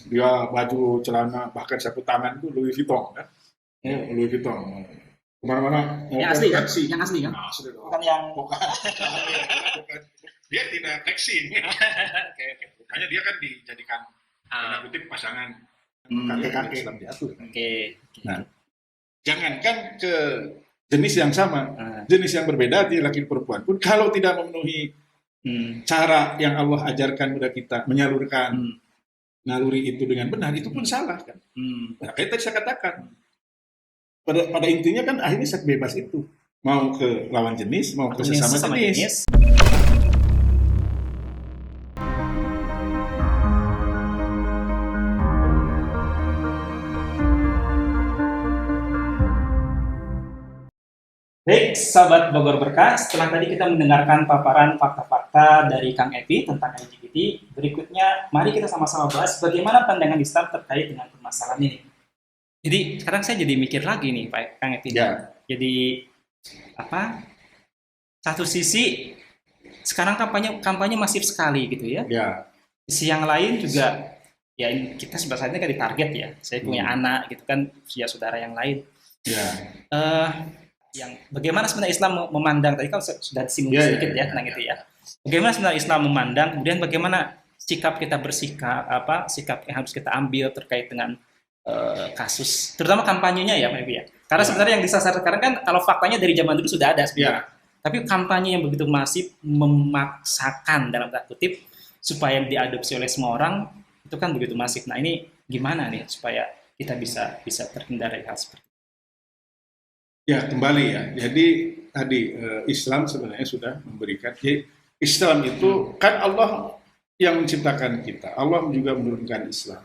dia baju, celana, bahkan sapu tangan itu Louis Vuitton kan. Louis Vuitton. Kemana-mana Yang asli kan? taksi. Yang asli kan? Nah, asli dong. Bukan yang Bukan. Bukan. Dia tidak flexing. Makanya dia kan dijadikan tanda kutip pasangan kakek-kakek. Islam diatur. Oke. Nah, jangankan ke jenis yang sama, jenis yang berbeda di laki perempuan pun kalau tidak memenuhi cara yang Allah ajarkan kepada kita menyalurkan naluri itu dengan benar, itu pun salah kan. Nah, kayak tadi saya katakan, pada intinya kan akhirnya seks bebas itu mau ke lawan jenis, mau ke sesama jenis. Baik, sahabat Bogor Berkah, setelah tadi kita mendengarkan paparan fakta-fakta dari Kang Epi tentang LGBT, berikutnya mari kita sama-sama bahas bagaimana pandangan Islam terkait dengan permasalahan ini. Jadi sekarang saya jadi mikir lagi nih, Pak Kang Epi. Ya. Jadi apa? Satu sisi sekarang kampanye masif sekali gitu ya. Ya. Sisi yang lain juga ya kita sebenarnya kan ditarget ya. Saya punya anak gitu kan, usia saudara yang lain. Ya. Yang bagaimana sebenarnya Islam memandang, tadi kan sudah disinggung sedikit ya tentang itu ya. Bagaimana sebenarnya Islam memandang, kemudian bagaimana sikap kita sikap yang harus kita ambil terkait dengan kasus, terutama kampanyenya ya Pak Ibu ya. Karena sebenarnya yang disasar sekarang kan kalau faktanya dari zaman dulu sudah ada sebenarnya. Tapi kampanye yang begitu masif memaksakan dalam tanda kutip supaya diadopsi oleh semua orang itu kan begitu masif. Nah ini gimana nih supaya kita bisa terhindar dari hal seperti itu? Ya, kembali ya. Jadi tadi Islam sebenarnya sudah memberikan. Jadi Islam itu kan Allah yang menciptakan kita. Allah juga menurunkan Islam.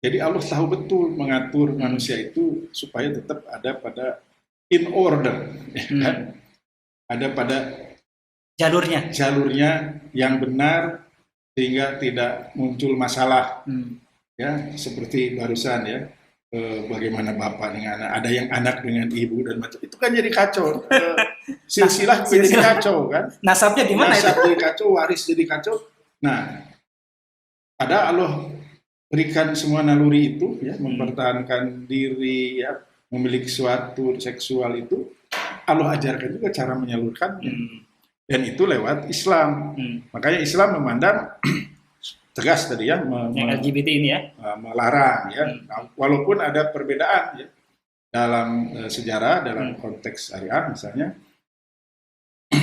Jadi Allah tahu betul mengatur manusia itu supaya tetap ada pada in order, kan? Ada pada jalurnya yang benar sehingga tidak muncul masalah. Ya, seperti barusan ya. Bagaimana bapak dengan anak, ada yang anak dengan ibu dan macam itu kan jadi kacau, silsilah jadi kacau kan, nasabnya gimana nasab jadi kacau, waris jadi kacau. Nah, ada Allah berikan semua naluri itu ya, mempertahankan diri ya, memiliki suatu seksual itu Allah ajarkan juga cara menyalurkan dan itu lewat Islam. Makanya Islam memandang tegas tadi ya, yang LGBT ini ya, melarang ya. Nah, walaupun ada perbedaan ya dalam sejarah, dalam konteks syariat misalnya,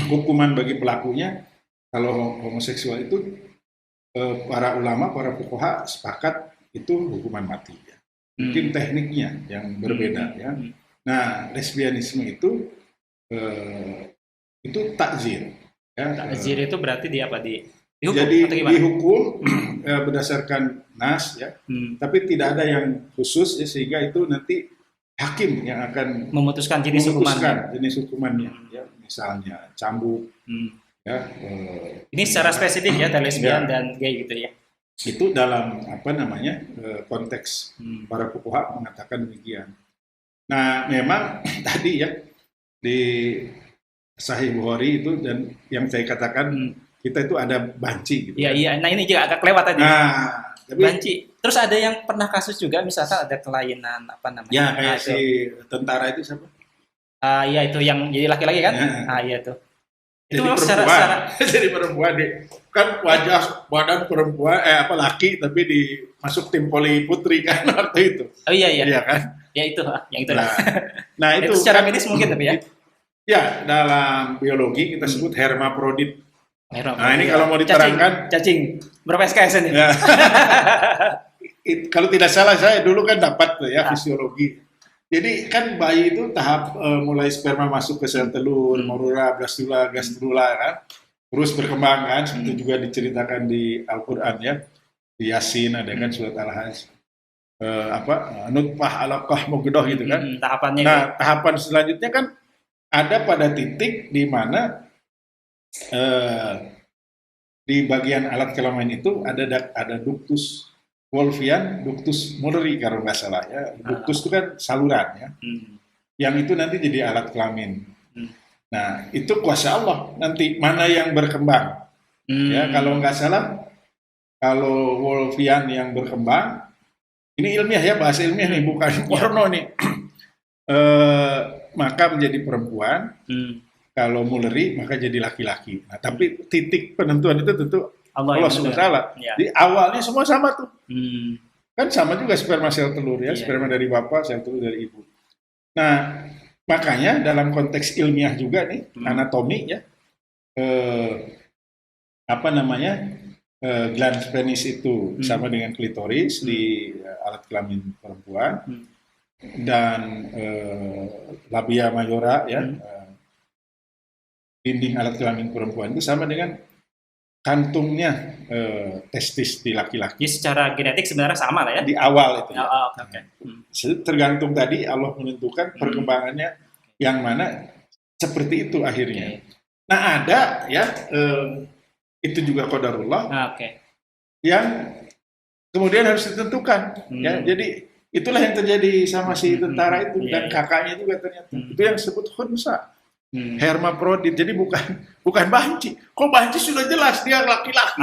hukuman bagi pelakunya kalau homoseksual itu para ulama, para fuqaha sepakat itu hukuman mati ya. Mungkin tekniknya yang berbeda ya. Nah, lesbianisme itu takzir ya. Takzir itu berarti di apa, dihukum, jadi dihukum berdasarkan nas ya, tapi tidak ada yang khusus ya, sehingga itu nanti hakim yang akan memutuskan jenis hukumannya ya, misalnya cambuk ya. Ini secara spesifik ya, lesbian dan gay gitu ya. Itu dalam konteks para fuqaha mengatakan demikian. Nah, memang tadi ya di Sahih Bukhari itu dan yang saya katakan kita itu ada banci gitu. Iya. Nah ini juga agak kelewat tadi. Nah, tapi, banci. Terus ada yang pernah kasus juga, misalkan ada kelainan apa namanya? Ya kayak si tentara itu siapa? Iya itu yang jadi laki-laki kan? Iya tuh. Itu jadi perempuan. Jadi perempuan deh. Kan wajah badan perempuan laki tapi masuk tim poli putri kan waktu itu. Oh iya. Iya kan? Ya itu, yang itu lah. Nah itu secara medis mungkin tapi ya. Ya, dalam biologi kita sebut hermaprodit. Nah ini ya. kalau mau diterangkan cacing berapa SKS ini? Ya. Kalau tidak salah saya dulu kan dapat tuh ya fisiologi. Jadi kan bayi itu tahap mulai sperma masuk ke sel telur, morula, blastula, gastrula kan, terus berkembang kan, seperti juga diceritakan di Al-Quran ya, di Yasin ada kan surat Al-Hajj, nutfah, alaqah, mughadah gitu kan. Tahapannya. Nah tahapan selanjutnya kan ada pada titik di mana di bagian alat kelamin itu ada ductus Wolffian, ductus Mulleri kalau nggak salah ya. Ductus itu kan saluran ya. Yang itu nanti jadi alat kelamin. Nah itu kuasa Allah nanti mana yang berkembang. Ya kalau nggak salah Kalau Wolfian yang berkembang, ini ilmiah ya, bahasa ilmiah nih, bukan porno nih. Maka menjadi perempuan. Kalau Mulleri maka jadi laki-laki. Nah, tapi titik penentuan itu tentu Allah SWT. Ya. Di awalnya semua sama tuh. Kan sama juga sperma sel telur ya, sperma dari bapak, sel telur dari ibu. Nah, makanya dalam konteks ilmiah juga nih, anatomi ya, glans penis itu sama dengan klitoris di alat kelamin perempuan dan labia majora ya, dinding alat kelamin perempuan itu sama dengan kantungnya testis di laki-laki. Jadi secara genetik sebenarnya sama lah ya? Di awal itu ya. Okay. Tergantung tadi Allah menentukan perkembangannya yang mana seperti itu akhirnya. Nah ada ya, itu juga qadarullah yang kemudian harus ditentukan. Ya, jadi itulah yang terjadi sama si tentara itu dan kakaknya juga ternyata. Itu yang disebut khunsa. Hermaprodit, jadi bukan banci. Kok banci sudah jelas dia laki-laki.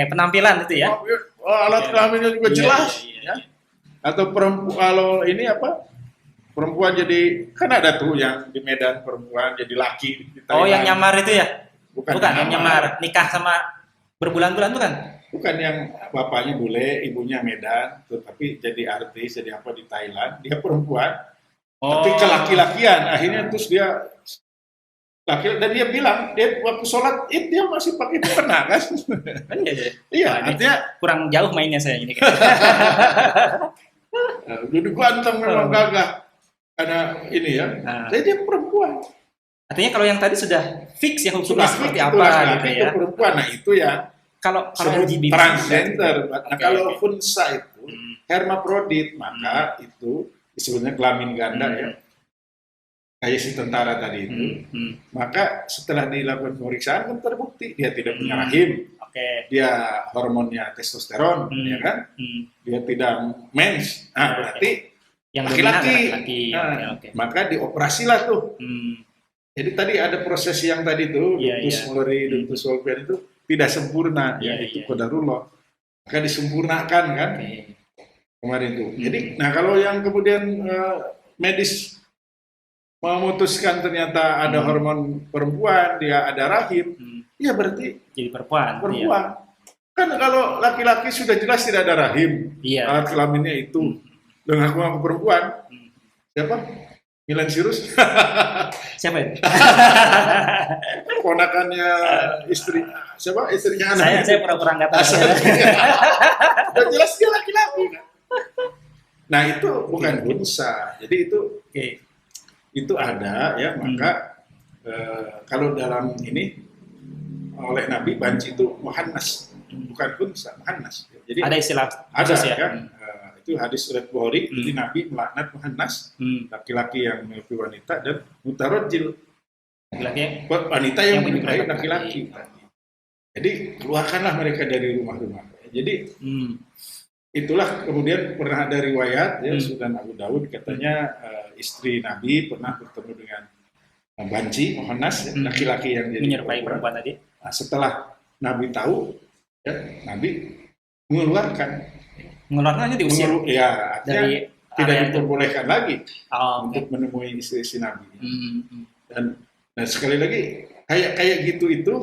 Penampilan itu ya. Alat kelaminnya juga jelas. Ya. Atau perempuan, kalau ini perempuan jadi, kan ada tuh yang di Medan perempuan jadi laki. Yang nyamar itu ya? Bukan yang nyamar, nikah sama berbulan-bulan tuh kan? Bukan, yang bapaknya bule, ibunya Medan, tapi jadi artis, jadi apa di Thailand. Dia perempuan, tapi kelaki-lakian. Akhirnya terus dia dan dia bilang, dia waktu sholat Id dia masih pakai mukena kan? Iya, artinya kurang jauh mainnya saya ini. Jadi ganteng memang gagah. Karena ini ya, jadi dia perempuan. Artinya kalau yang tadi sudah fix ya hukumnya seperti apa gitu ya. Itu perempuan, nah itu ya. Kalau LGBT transgender. Nah kalau khunsa itu hermaprodit, maka itu disebutnya kelamin ganda ya. Kayak si tentara tadi itu, maka setelah dilakukan pemeriksaan kan terbukti dia tidak punya rahim, dia hormonnya testosteron, ya kan, dia tidak mens, berarti yang laki-laki, maka dioperasilah tuh. Jadi tadi ada proses yang tadi tuh, ductus Mulleri, ductus Wolfian itu tidak sempurna, itu qadarullah, maka disempurnakan kan kemarin tuh. Jadi, nah kalau yang kemudian medis memutuskan ternyata ada hormon perempuan, dia ada rahim, ya berarti jadi perempuan. Kan kalau laki-laki sudah jelas tidak ada rahim, alat kelaminnya itu, dengan aku perempuan, siapa? Milan Sirus? Siapa itu? Ponakannya istri, siapa? Istrinya anak. Saya pura-pura nggak tahu. Sudah jelas dia laki-laki. Nah itu bukan khunsa, jadi itu ada ya, maka kalau dalam ini oleh Nabi banci itu muhannas, bukan khunsa, muhannas. Jadi ada istilah ada ya, itu hadis riwayat Bukhari, jadi Nabi melaknat muhannas, laki-laki yang memiliki wanita, dan mutarajjil, wanita yang menyukai laki-laki. Jadi keluarkanlah mereka dari rumah-rumah. Jadi itulah kemudian pernah ada riwayat ya, Sunan Abu Dawud katanya istri Nabi pernah bertemu dengan banci, muhannas, laki-laki yang jadi menyerupai perempuan tadi. Nah, setelah Nabi tahu, ya, Nabi mengeluarkannya diusir. Ya, artinya tidak diperbolehkan lagi untuk menemui istri Nabi. Dan sekali lagi kayak gitu itu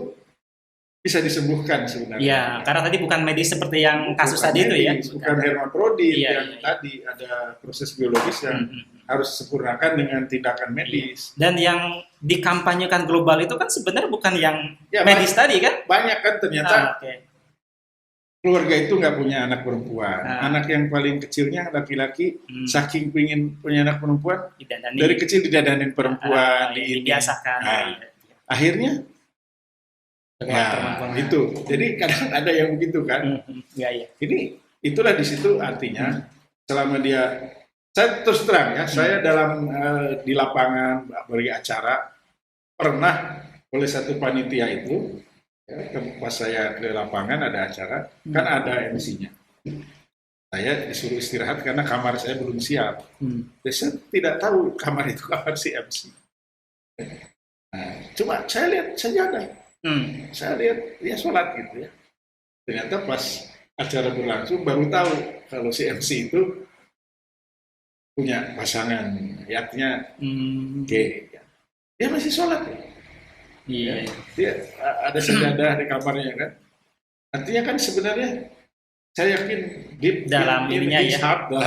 bisa disembuhkan sebenarnya. Iya, karena tadi bukan medis seperti yang kasus tadi itu ya. Bukan hermaprodit yang tadi ada proses biologis yang harus disempurnakan dengan tindakan medis. Dan yang dikampanyekan global itu kan sebenarnya bukan yang medis tadi kan? Banyak kan ternyata keluarga itu nggak punya anak perempuan. Anak yang paling kecilnya laki-laki, saking pingin punya anak perempuan, dari kecil didadanin perempuan, dibiasakan. Akhirnya itu. Jadi kadang ada yang begitu kan. Itulah di situ artinya selama dia, saya terus terang ya, saya dalam di lapangan bagi acara pernah oleh satu panitia itu pas saya ke lapangan ada acara, kan ada MC-nya. Saya disuruh istirahat karena kamar saya belum siap. Jadi saya tidak tahu kamar itu kamar si MC. Nah, cuma saya lihat saja ada. Saya lihat dia sholat gitu ya. Ternyata pas acara berlangsung baru tahu kalau si MC itu punya pasangan, artinya gay. Dia masih sholat ya. Iya. Dia ada sejadah di kamarnya kan. Artinya kan sebenarnya saya yakin dalam ininya ya. Itu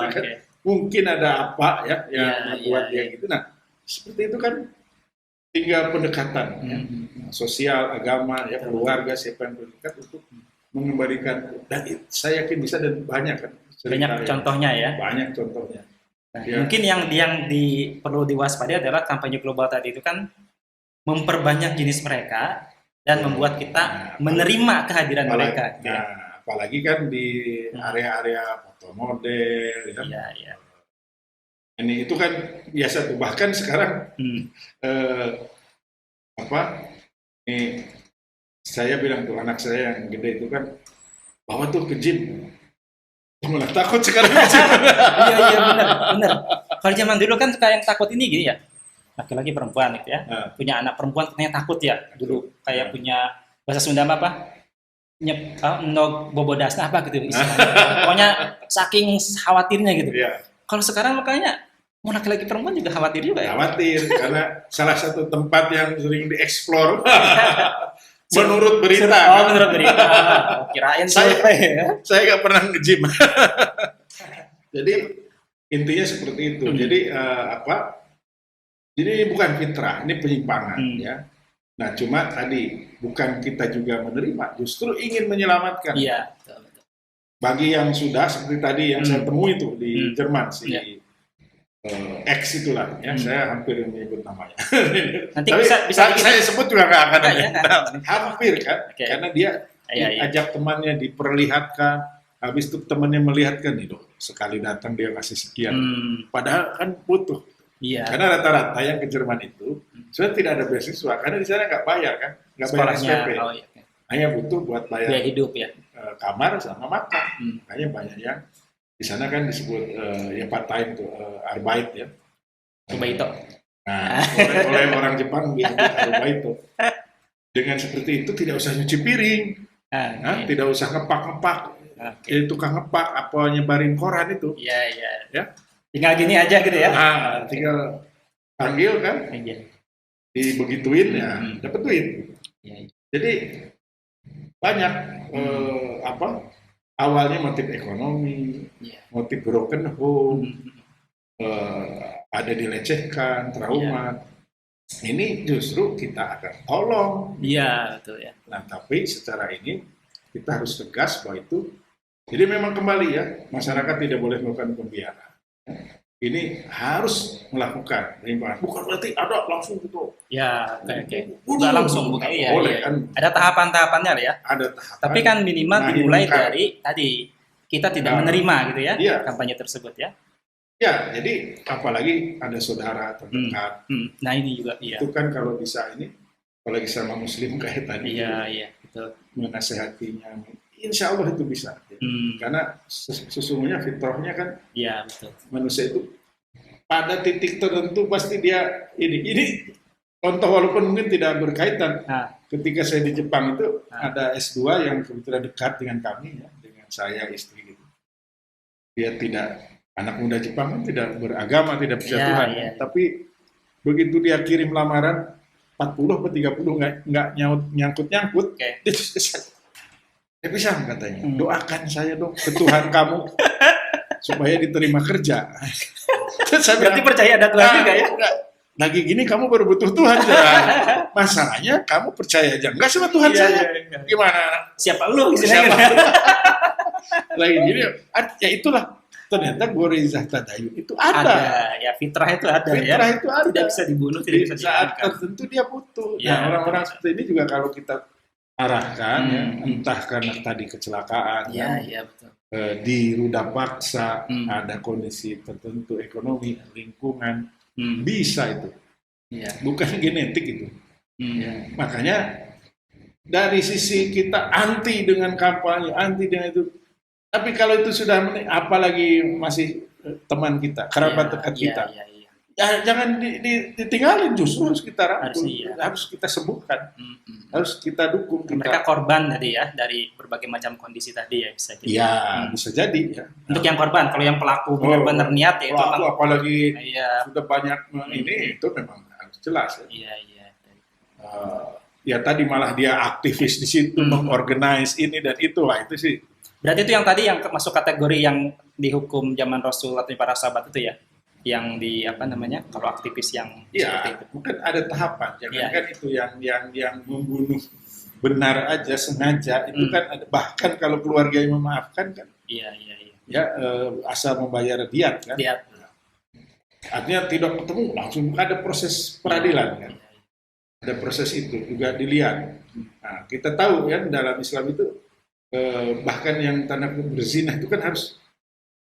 kan mungkin ada apa ya yang membuat dia gitu. Nah, seperti itu kan tinggal pendekatan ya. Sosial, agama, ya keluarga, siapa yang berdekat untuk mengembalikan. Dan saya yakin bisa dan banyak kan. Banyak contohnya ya. Banyak contohnya. Nah, ya. Mungkin yang perlu diwaspadai adalah kampanye global tadi itu kan memperbanyak jenis mereka dan membuat kita menerima kehadiran mereka. Nah, ya. Apalagi kan di area-area foto model, ya. Ya. Ini itu kan biasa tuh. Bahkan sekarang saya bilang tuh anak saya yang gede itu kan bawa tuh ke gym. Malah takut sekarang. Iya benar. Kalau zaman dulu kan suka yang takut ini gitu ya, laki-laki perempuan gitu ya, punya anak perempuan katanya takut ya dulu, kayak punya bahasa Sunda apa? Bobodasna apa gitu istilahnya. Pokoknya saking khawatirnya gitu. Yeah. Kalau sekarang makanya mau laki-laki perempuan juga khawatir juga ya. Khawatir karena salah satu tempat yang sering dieksplor. Menurut berita. Menurut berita. Kirain saya nggak pernah nge-gym. Jadi intinya seperti itu. Jadi Jadi ini bukan fitrah, ini penyimpangan ya. Nah, cuma tadi bukan kita juga menerima, justru ingin menyelamatkan. Iya. Bagi yang sudah seperti tadi yang saya temui itu di Jerman X itulah ya, saya hampir menyebut namanya. Nanti tapi bisa saya sebut juga nggak akan hampir kan, karena dia ajak temannya diperlihatkan, habis itu temannya melihatkan itu sekali datang dia kasih sekian, padahal kan butuh. Iya. Karena rata-rata yang ke Jerman itu sudah tidak ada beasiswa, karena di sana nggak bayar kan, nggak bayar SPP, hanya butuh buat bayar hidup ya, kamar sama makan, makanya banyak yang di sana kan disebut part time tuh arbeit ya. Arbaito. Nah, oleh orang Jepang disebut arbaito. Dengan seperti itu tidak usah nyuci piring, tidak usah ngepak-ngepak, tukang ngepak apa nyebarin koran itu. Iya. Ya. Tinggal gini aja gitu ya. Tinggal panggil kan, dibegituin ya, dapat duit. Ya. Jadi banyak awalnya motif ekonomi, motif broken home, ada dilecehkan, trauma. Ini justru kita akan tolong. Iya, betul ya. Nah, tapi secara ini kita harus tegas bahwa itu. Jadi memang kembali ya, masyarakat tidak boleh melakukan pembiaran. Ini harus melakukan penyimpangan. Bukan berarti ada langsung gitu. Ya, nggak langsung, bukan. Iya, boleh kan. Ada tahapan-tahapannya ya. Ada tahapan. Tapi kan minimal dimulai dari tadi kita tidak menerima gitu ya, kampanye tersebut ya. Ya, jadi apalagi ada saudara terdekat. Nah ini juga. Itu kan kalau bisa ini, apalagi sama Muslim kayak tadi. Iya, betul. Menasehatinya. Insya Allah itu bisa. Karena sesungguhnya fitrahnya kan betul. Manusia itu pada titik tertentu pasti dia ini contoh walaupun mungkin tidak berkaitan. Ketika saya di Jepang itu ada S2 yang kebetulan dekat dengan kami ya, dengan saya istri gitu. Dia tidak, anak muda Jepang kan tidak beragama, tidak percaya Tuhan. Tapi begitu dia kirim lamaran 40 atau 30 nggak nyangkut-nyangkut. Dia bisa katanya, doakan saya dong ke Tuhan kamu supaya diterima kerja. Berarti percaya ada Tuhan juga ya? Lagi gini kamu baru butuh Tuhan. Masalahnya kamu percaya aja enggak sama Tuhan saya. Gimana? Siapa lu? Lagi gini, ya itulah. Ternyata gorizah tadayun itu ada. Ya fitrah itu ada fitrah itu ada. Tidak bisa dibunuh, tidak bisa saat tertentu dia butuh. Nah, orang-orang seperti ini juga kalau kita arahkan ya, entah karena tadi kecelakaan betul. Diruda paksa, ada kondisi tertentu ekonomi, lingkungan, bisa itu. Bukan genetik itu. Makanya dari sisi kita anti dengan kampanye, anti dengan itu. Tapi kalau itu sudah apalagi masih teman kita, kerabat dekat kita. jangan ditinggalin, justru harus kita rangkul, harus kita sembuhkan, harus kita dukung. Mereka korban tadi ya dari berbagai macam kondisi tadi ya, bisa jadi. Iya, bisa jadi ya. Untuk yang korban, kalau yang pelaku benar-benar niat ya itu apalagi sudah banyak ini, itu memang harus jelas ya. Iya. Ya tadi malah dia aktivis di situ, mengorganize ini dan itu sih. Berarti itu yang tadi yang masuk kategori yang dihukum zaman Rasul atau para sahabat itu ya, yang di kalau aktivis yang seperti itu. Mungkin ada tahapan, jangan itu yang membunuh benar aja sengaja itu kan ada, bahkan kalau keluarga yang memaafkan kan. Iya. Ya asal membayar diat kan. Diat. Artinya tidak ketemu langsung ada proses peradilan kan. Ada proses itu juga dilihat. Nah, kita tahu ya dalam Islam itu bahkan yang tanda berzina itu kan harus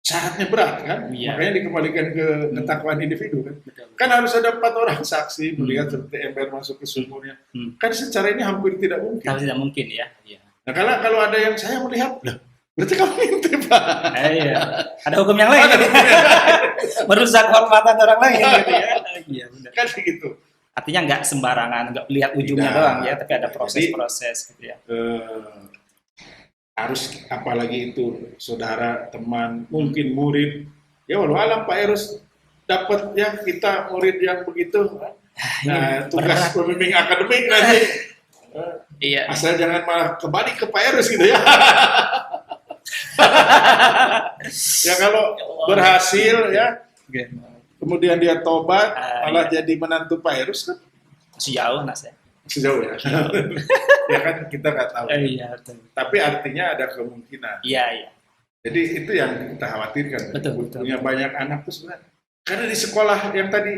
syaratnya berat kan, makanya dikembalikan ke ketakwaan individu kan. Kan harus ada 4 orang saksi melihat seperti ember masuk ke sumurnya. Kan secara ini hampir tidak mungkin. Tidak mungkin ya. Nah kalau ada yang saya melihat, berarti kamu ngintip Pak. Iya. Ada hukum yang lain. Merusak kehormatan orang lain gitu ya. Iya benar. Kan begitu. Artinya nggak sembarangan, nggak lihat ujungnya doang ya, tapi ada proses-proses gitu ya. Harus apalagi itu saudara, teman, mungkin murid. Ya walau alam Pak Erus dapat ya kita murid yang begitu. Nah, tugas pembimbing akademik nanti. Iya. Asal jangan malah kembali ke Pak Erus gitu ya. Ya kalau berhasil ya. Kemudian dia tobat, malah jadi menantu Pak Erus kan? Masih jauh saya. Masih jauh ya? Ya kan kita nggak tahu. Iya. Tapi artinya ada kemungkinan. Iya. Jadi itu yang kita khawatirkan. Betul. Punya banyak anak tuh sebenarnya. Karena di sekolah yang tadi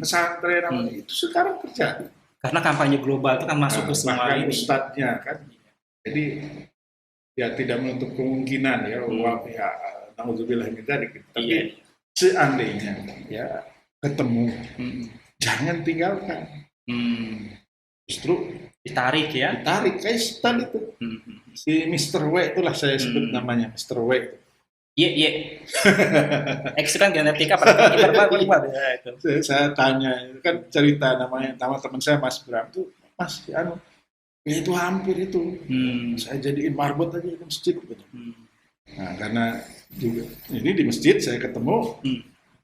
pesantren itu sekarang terjadi. Karena kampanye global itu kan masuk ke semua ini. Ustadznya kan. Jadi ya tidak menutup kemungkinan ya. Nauzubillah min dzalik. Tapi seandainya ya ketemu, jangan tinggalkan. Justru ditarik kayak setan itu. Si Mr. W itulah saya sebut namanya Mr. W. Iya. X kan genetika pada kita berubah ya itu. Saya tanya, kan cerita nama teman saya Mas Bram tuh, Mas itu hampir itu. Saya jadiin marbot aja di masjid gitu. Nah, karena juga ini di masjid saya ketemu,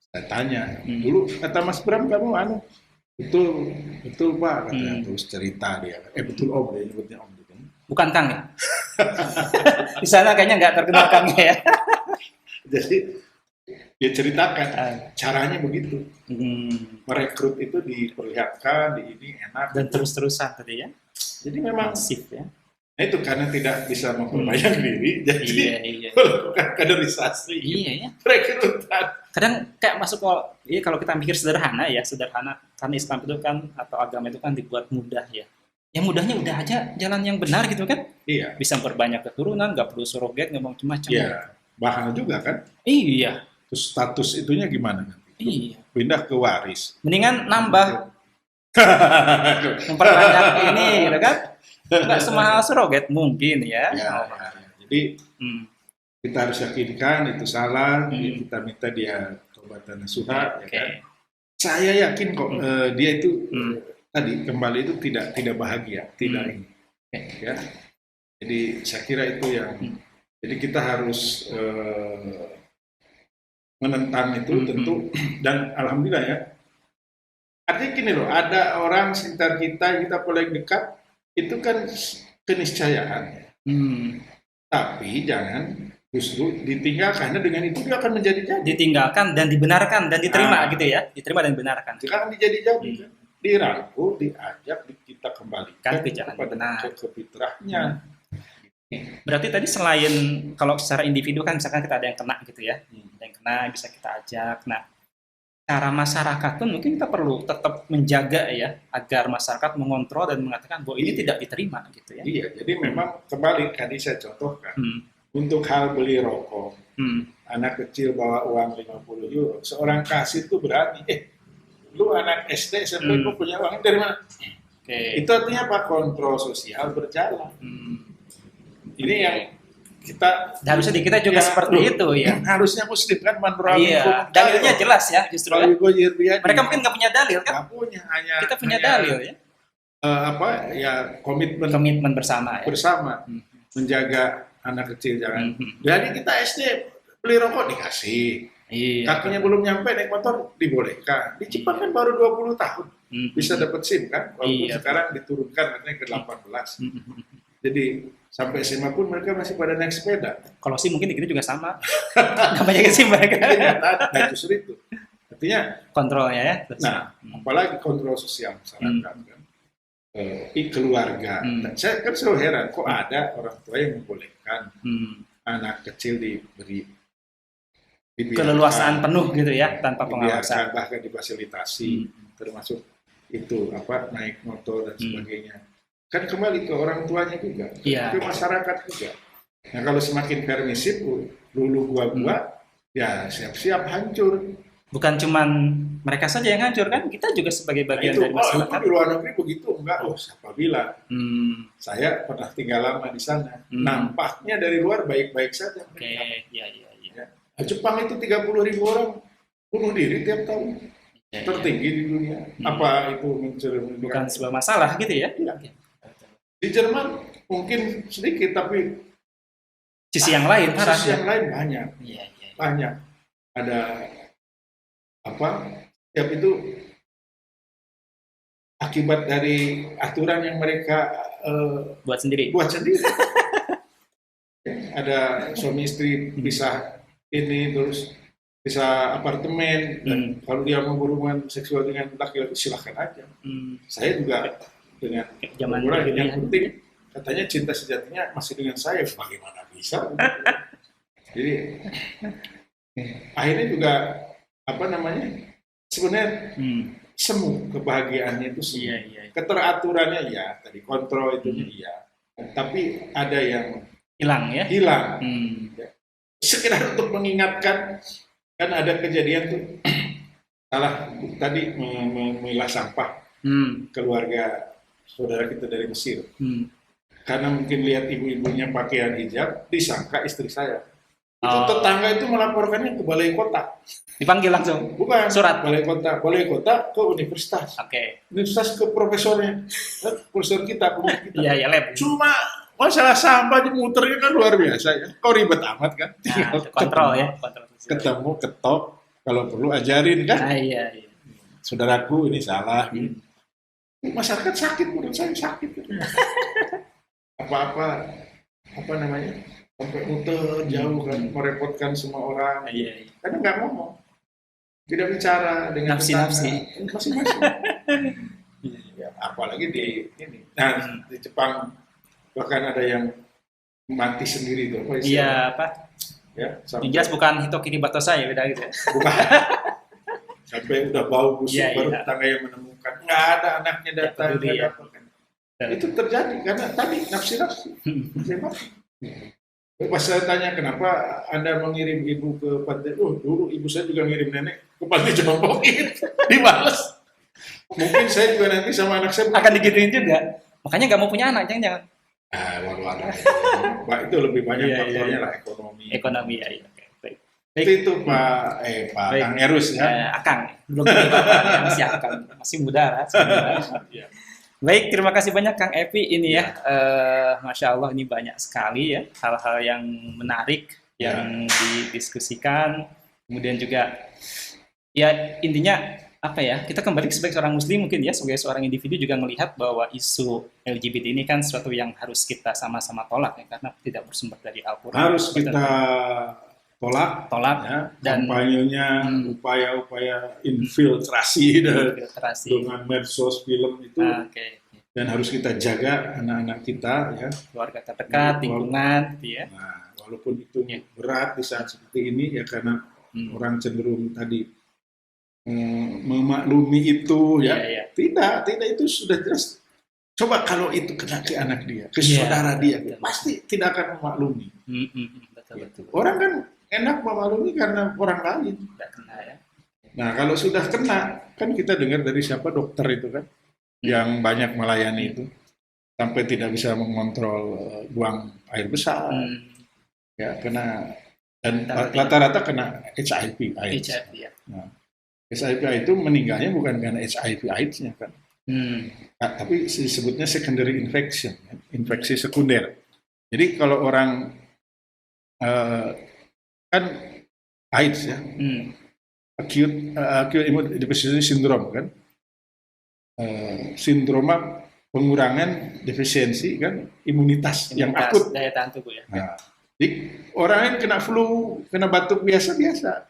saya tanya, dulu kata Mas Bram kamu betul Pak, katanya terus cerita dia, betul Om, dia nyebutnya Om gitu. Bukan Kang ya? Di sana kayaknya nggak terkenal Kang ya. Jadi dia ceritakan caranya begitu, merekrut itu diperlihatkan, ini enak dan terus-terusan tadi ya. Jadi memang masif ya. Nah, itu karena tidak bisa memperbanyak diri, jadi melakukan kaderisasi, rekrutan. Kadang kayak masuk kalau kita mikir sederhana karena Islam itu kan atau agama itu kan dibuat mudah ya. Yang mudahnya udah aja jalan yang benar gitu kan? Iya. Bisa memperbanyak keturunan, nggak perlu surrogate, nggak macam-macam. Iya. Bahkan juga kan? Iya. Terus status itunya gimana nanti? Iya. Pindah ke waris. Mendingan nambah. Memperbanyak ini gitu kan? Nggak semahal surrogate mungkin ya. Jadi kita harus yakinkan itu salah, kita minta dia taubat nasuha, ya kan? Saya yakin kok dia itu tadi kembali itu tidak bahagia, tidak ini. Ya. Jadi saya kira itu yang jadi kita harus menentang itu tentu, dan alhamdulillah ya. Artinya gini loh, ada orang sekitar kita paling dekat itu kan keniscayaan. Tapi jangan justru ditinggalkan, karena dengan itu dia akan menjadi-jadi. Ditinggalkan dan dibenarkan dan diterima gitu ya, diterima dan dibenarkan. Jangan dijadi-jadi, dirangkul, diajak, kita kembalikan ke jalan benar, ke fitrahnya. Berarti tadi selain kalau secara individu kan misalkan kita ada yang kena gitu ya, ada yang kena bisa kita ajak. Nah, cara masyarakat pun mungkin kita perlu tetap menjaga ya agar masyarakat mengontrol dan mengatakan bahwa ini tidak diterima gitu ya. Iya, jadi memang kembali tadi saya contohkan untuk hal beli rokok, anak kecil bawa uang 50 euro, seorang kasir itu berani, lu anak SD SMP lu punya uang dari mana? Itu artinya apa? Kontrol sosial berjalan. Ini yang kita harusnya di kita juga seperti itu ya. Harusnya Muslim kan Iya, dalilnya jelas ya justru. Mereka mungkin nggak punya dalil kan? Nggak punya, hanya kita punya dalil ya. Komitmen bersama ya. Bersama menjaga anak kecil jangan. Jadi kita SD beli rokok dikasih. Iya. Kakinya belum nyampe naik motor dibolehkan. Di Jepang kan baru 20 tahun bisa dapat SIM kan. Walaupun sekarang diturunkan katanya ke 18. Jadi sampai SMA pun mereka masih pada naik sepeda. Kalau SIM mungkin di kita juga sama. Namanya SIM mereka. Nah justru itu. Artinya kontrolnya ya. Nah, apalagi kontrol sosial masyarakat kan. Keluarga. Saya kan selalu heran kok ada orang tua yang membolehkan anak kecil diberi keleluasaan penuh gitu ya tanpa pengawasan, bahkan difasilitasi termasuk itu naik motor dan sebagainya. Kan kembali ke orang tuanya juga, ke masyarakat juga. Nah kalau semakin permisif, lulu gua ya siap-siap hancur. Bukan cuman mereka saja yang hancur kan, kita juga sebagai bagian dari masyarakat. Di luar negeri begitu enggak? Siapa bilang? Saya pernah tinggal lama di sana. Nampaknya dari luar baik-baik saja. Iya. Jepang itu 30.000 orang bunuh diri tiap tahun, tertinggi di dunia. Apa itu bukan sebuah masalah gitu ya? Di Jerman mungkin sedikit, tapi sisi yang lain parah. Sisi yang lain banyak. Banyak. Ada setiap itu akibat dari aturan yang mereka buat sendiri. Ada suami istri bisa ini terus bisa apartemen dan kalau dia mau berhubungan seksual dengan laki-laki silahkan aja. Saya juga dengan zaman yang penting katanya cinta sejatinya masih dengan saya, bagaimana bisa? Jadi akhirnya juga sebenarnya semu kebahagiaannya itu semu. Keteraturannya ya, tadi kontrol itunya tapi ada yang hilang. Sekedar untuk mengingatkan, kan ada kejadian tuh salah tadi memilah sampah keluarga saudara kita dari Mesir karena mungkin lihat ibu-ibunya pakaian hijab disangka istri saya. Itu tetangga itu melaporkannya ke balai kota, dipanggil langsung, bukan surat balai kota ke universitas, universitas ke profesor kita lab. Cuma masalah sampah dimuternya kan luar biasa ya. Kok ribet amat kan? Kontrol ketemu ketok, kalau perlu ajarin kan. Iya. Saudaraku ini salah. Masyarakat sakit, menurut saya sakit. Apa namanya? Sampai muter jauh kan, merepotkan semua orang. Karena nggak ngomong, tidak bicara dengan nafsi. Masing-masing. Apalagi di ini. Nah, di Jepang bahkan ada yang mati sendiri tuh. Jelas bukan Hito Kiribatosa ya, beda gitu. Bukan. Sampai udah bau busuk baru tetangga yang menemukan. Nggak ada anaknya datang. Itu terjadi karena tadi nafsi. Pas saya tanya kenapa Anda mengirim ibu ke pantai, dulu ibu saya juga ngirim nenek ke pantai jompo dibalas. Mungkin saya juga nanti sama anak saya akan digituin juga. Makanya nggak mau punya anak, jangan. Itu lebih banyak faktornya lah, ekonomi ya. Itu Pak Kang Erus ya. Akang, belum masih Akang, masih muda lah. Baik, terima kasih banyak Kang Epi ini ya. Masya Allah ini banyak sekali ya hal-hal yang menarik yang didiskusikan. Kemudian juga ya intinya kita kembali sebagai seorang muslim mungkin ya, sebagai seorang individu juga melihat bahwa isu LGBT ini kan sesuatu yang harus kita sama-sama tolak ya, karena tidak bersumber dari Al-Quran. Harus kita tolak ya, dan kampanyenya upaya-upaya infiltrasi dengan medsos film itu dan harus kita jaga anak-anak kita ya, keluarga terdekat, lingkungan ya. Nah, walaupun itu berat di saat seperti ini ya, karena orang cenderung tadi memaklumi itu tidak itu sudah jelas. Coba kalau itu kena ke anak dia, ke saudara dia, pasti tidak akan memaklumi. Betul. Orang kan enak memaklumi karena orang lain. Nah kalau sudah kena, kan kita dengar dari siapa dokter itu kan, yang banyak melayani itu sampai tidak bisa mengontrol buang air besar. Ya, kena dan rata-rata kena HIV AIDS. HIV, ya. Nah, HIV itu meninggalnya bukan karena HIV AIDS-nya kan. Tapi disebutnya secondary infection, infeksi sekunder. Jadi kalau orang kan AIDS ya, acute immunodeficiency syndrome kan, sindroma pengurangan defisiensi kan imunitas yang akut, daya tahan tubuh ya. Nah, jadi orang yang kena flu, kena batuk biasa-biasa.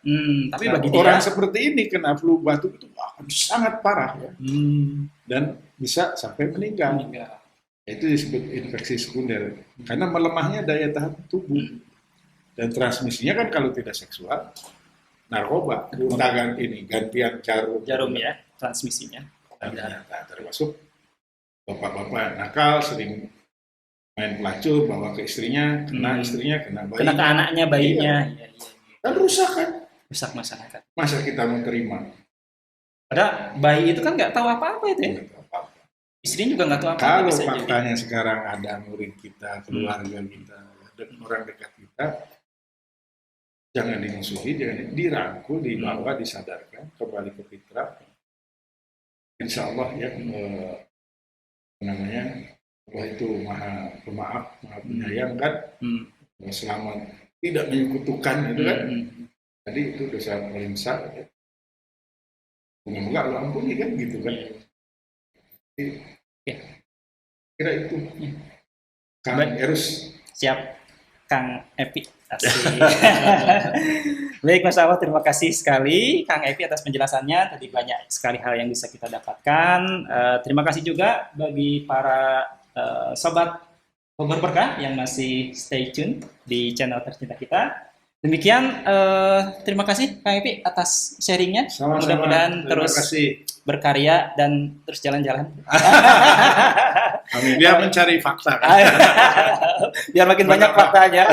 Tapi bagi orang seperti ini kena flu batuk itu sangat parah ya, dan bisa sampai meninggal. Itu disebut infeksi sekunder karena melemahnya daya tahan tubuh. Dan transmisinya kan kalau tidak seksual, narkoba, gantian jarum ya transmisinya. Nah, termasuk bapak-bapak nakal sering main pelacur, bawa ke istrinya, kena istrinya, kena bayinya, kena ke anaknya, bayinya. Iya. Kan rusak masyarakat. Masa kita mau terima? Padahal bayi itu kan nggak tahu apa-apa itu ya. Istrinya juga nggak tahu apa-apa. Kalau faktanya sekarang ada murid kita, keluarga kita, dan orang dekat kita, jangan dimusuhi, jangan dirangkul, dibawa, disadarkan, kembali ke fitrah. Insya Allah ya, Allah itu maha pemaaf, maha penyayang kan, selamat, tidak menyekutukan itu kan. Jadi itu dosa paling besar. Ya. Semoga Allah ampuni kan gitu kan. Jadi, kira itu. Kang Erus. Siap, Kang Epi. Baik, Mas Allah, terima kasih sekali Kang Epi atas penjelasannya. Tadi banyak sekali hal yang bisa kita dapatkan. Terima kasih juga bagi para sobat Obor Berkah yang masih stay tune di channel tercinta kita. Demikian, terima kasih Kang Epi atas sharingnya. Mudah-mudahan terus berkarya dan terus jalan-jalan. Biar mencari fakta kan? Biar makin banyak faktanya.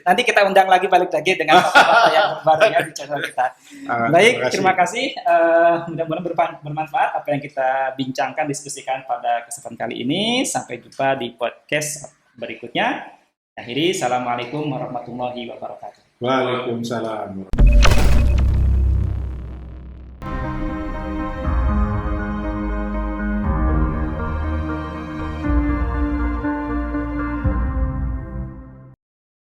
Nanti kita undang balik lagi dengan fakta yang baru ya di channel kita. Baik, terima kasih. Mudah-mudahan bermanfaat apa yang kita bincangkan, diskusikan pada kesempatan kali ini. Sampai jumpa di podcast berikutnya. Akhiri, assalamualaikum warahmatullahi wabarakatuh. Waalaikumsalam.